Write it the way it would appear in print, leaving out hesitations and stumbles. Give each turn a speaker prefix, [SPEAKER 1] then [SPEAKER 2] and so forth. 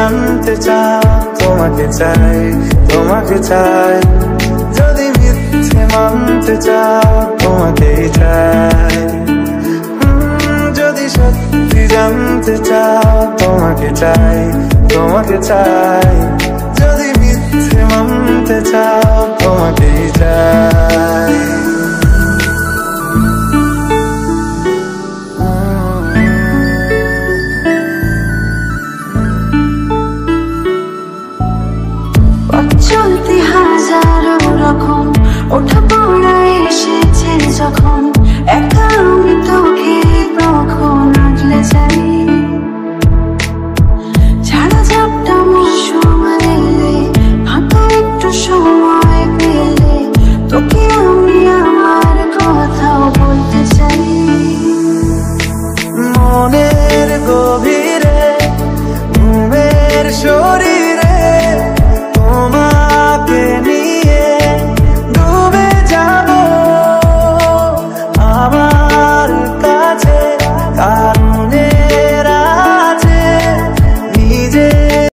[SPEAKER 1] জানতে চাও, তোমাকে চাই, তোমাকে চাই। যদি মিথ্যে মানতে চাও, তোমাকেই চাই। যদি সত্যি জানতে চাও, তোমাকে চাই, তোমাকে চাই। যদি মিথ্যে মানতে চাও, তোমাকেই চাই।
[SPEAKER 2] চলতে হাজারো রকম ওঠা পড়া এসেছে যখন, একা আমি তোকে তখন আগলে যাই। ছাড়া ঝাপটা মৌসুম এলে, ফাঁকা একটু সময় পেলে, তোকে আমি আমার কথাও বলতে চাই।
[SPEAKER 1] মনের গভীরে ঘুমের শরীর